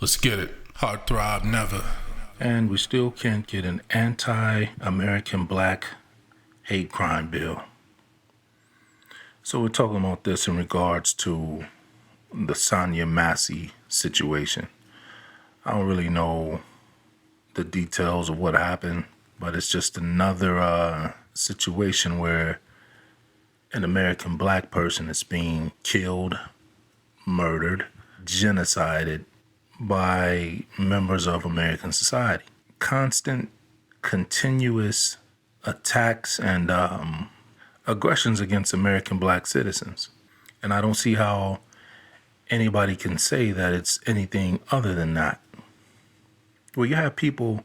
Let's get it. Hard throb never. And we still can't get an anti-American black hate crime bill. So we're talking about this in regards to the Sonia Massey situation. I don't really know the details of what happened, but it's just another situation where an American black person is being killed, murdered, genocided by members of American society. Constant, continuous attacks and aggressions against American black citizens. And I don't see how anybody can say that it's anything other than that. Well, you have people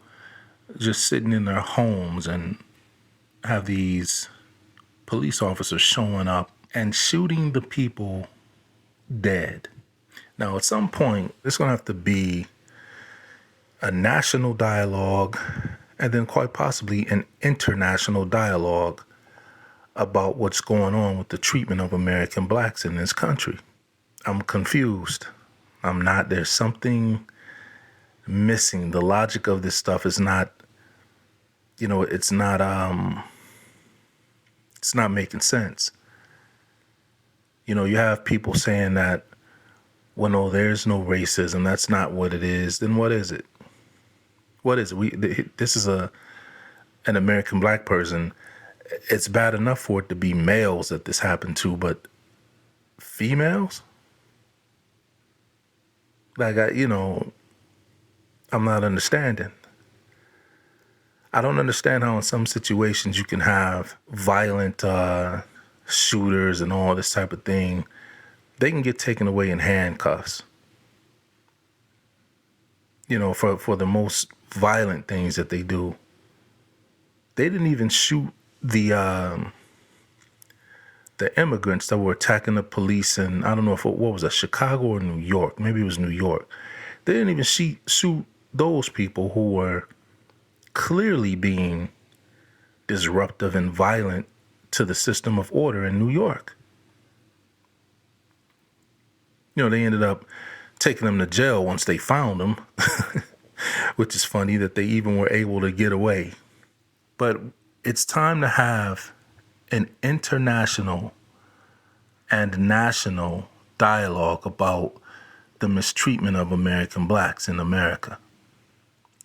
just sitting in their homes and have these police officers showing up and shooting the people dead. Now, at some point, there's going to have to be a national dialogue and then quite possibly an international dialogue about what's going on with the treatment of American blacks in this country. I'm confused. There's something missing. The logic of this stuff is not, it's not making sense. You have people saying that, well, no, there's no racism. That's not what it is. Then what is it? What is it? This is an American black person. It's bad enough for it to be males that this happened to, but females? I'm not understanding. I don't understand how in some situations you can have violent shooters and all this type of thing. They can get taken away in handcuffs. For the most violent things that they do. They didn't even shoot the immigrants that were attacking the police in, I don't know what was that, Chicago or New York? Maybe it was New York. They didn't even shoot those people who were clearly being disruptive and violent to the system of order in New York. They ended up taking them to jail once they found them, which is funny that they even were able to get away. But it's time to have an international and national dialogue about the mistreatment of American blacks in America.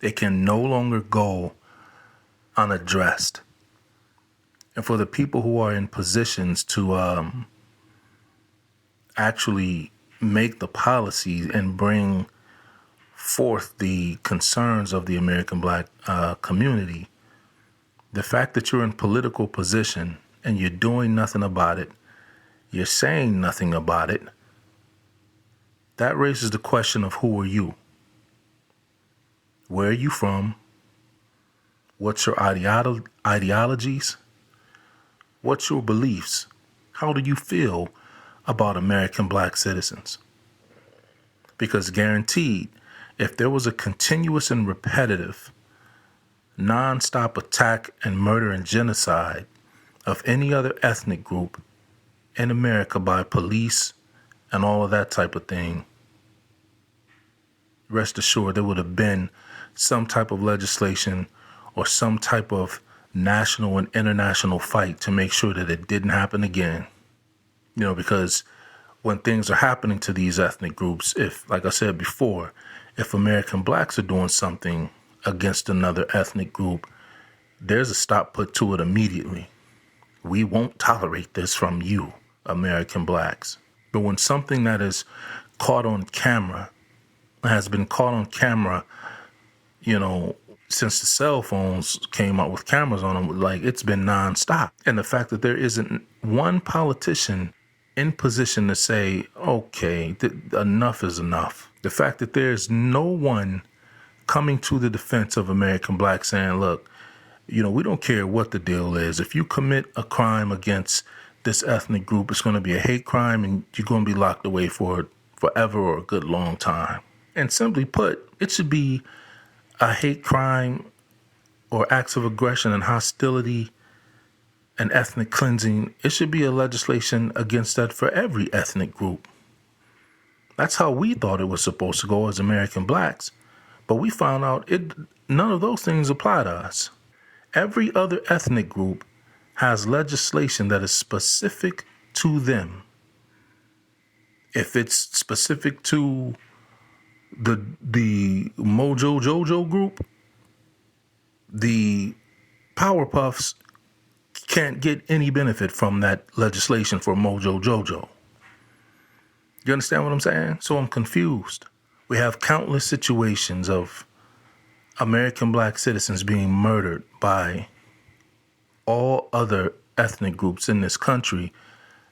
It can no longer go unaddressed. And for the people who are in positions to actually make the policies and bring forth the concerns of the American black community, the fact that you're in political position and you're doing nothing about it, you're saying nothing about it, that raises the question of who are you? Where are you from? What's your ideologies? What's your beliefs? How do you feel about American black citizens? Because guaranteed, if there was a continuous and repetitive, non-stop attack and murder and genocide of any other ethnic group in America by police and all of that type of thing, rest assured there would have been some type of legislation or some type of national and international fight to make sure that it didn't happen again. Because when things are happening to these ethnic groups, if, like I said before, if American blacks are doing something against another ethnic group, there's a stop put to it immediately. We won't tolerate this from you, American blacks. But when something that is caught on camera, has been caught on camera, since the cell phones came out with cameras on them, it's been nonstop. And the fact that there isn't one politician in position to say, okay, enough is enough. The fact that there's no one coming to the defense of American blacks saying, look, we don't care what the deal is. If you commit a crime against this ethnic group, it's going to be a hate crime and you're going to be locked away for it forever or a good long time. And simply put, it should be a hate crime or acts of aggression and hostility and ethnic cleansing. It should be a legislation against that for every ethnic group. That's how we thought it was supposed to go as American blacks. But we found out none of those things apply to us. Every other ethnic group has legislation that is specific to them. If it's specific to the Mojo Jojo group, the Powerpuffs can't get any benefit from that legislation for Mojo Jojo. You understand what I'm saying? So I'm confused. We have countless situations of American black citizens being murdered by all other ethnic groups in this country,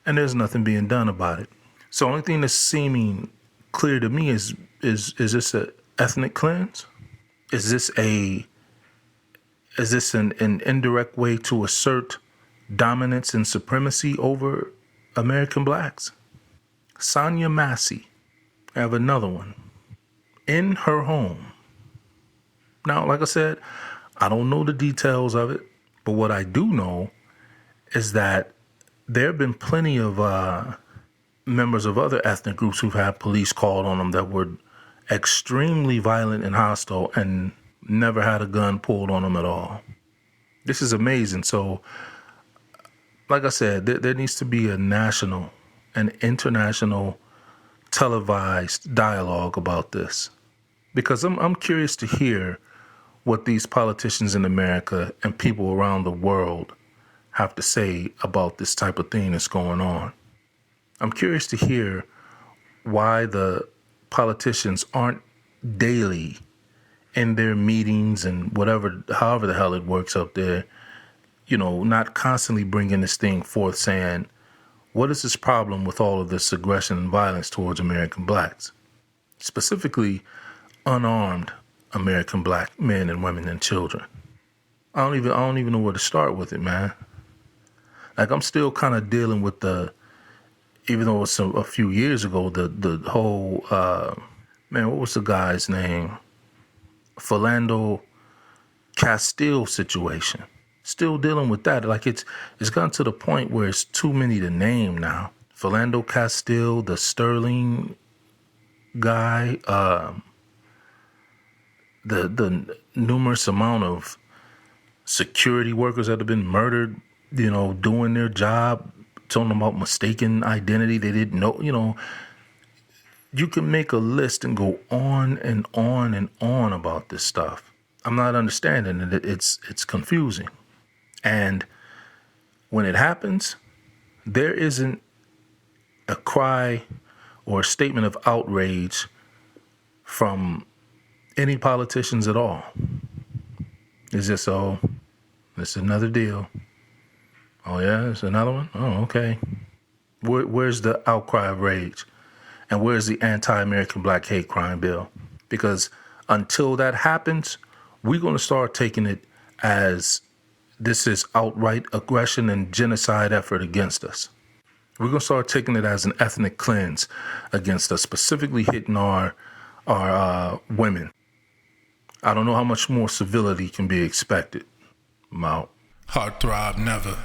and there's nothing being done about it. So the only thing that's seeming clear to me is this an ethnic cleanse? Is this an indirect way to assert dominance and supremacy over American blacks? Sonia Massey, I have another one, in her home. Now, like I said, I don't know the details of it, but what I do know is that there have been plenty of members of other ethnic groups who've had police called on them that were extremely violent and hostile and never had a gun pulled on them at all. This is amazing. So, like I said, there needs to be a national and international televised dialogue about this, because I'm curious to hear what these politicians in America and people around the world have to say about this type of thing that's going on. I'm curious to hear why the politicians aren't daily in their meetings and however the hell it works up there, not constantly bringing this thing forth saying, what is this problem with all of this aggression and violence towards American blacks? Specifically, unarmed American black men and women and children. I don't even know where to start with it, man. Like, I'm still kind of dealing with even though it's a few years ago, the whole, what was the guy's name? Philando Castile situation. Still dealing with that. Like, it's gotten to the point where it's too many to name now. Philando Castile, the Sterling guy, the numerous amount of security workers that have been murdered, doing their job, talking about mistaken identity. They didn't know, you can make a list and go on and on and on about this stuff. I'm not understanding it. It's confusing. And when it happens, there isn't a cry or a statement of outrage from any politicians at all. It's just, it's another deal. Oh, yeah, it's another one? Oh, okay. Where's the outcry of rage? And where's the anti-American black hate crime bill? Because until that happens, we're going to start taking it as this is outright aggression and genocide effort against us. We're going to start taking it as an ethnic cleanse against us, specifically hitting our women. I don't know how much more civility can be expected. I'm out. Throb never.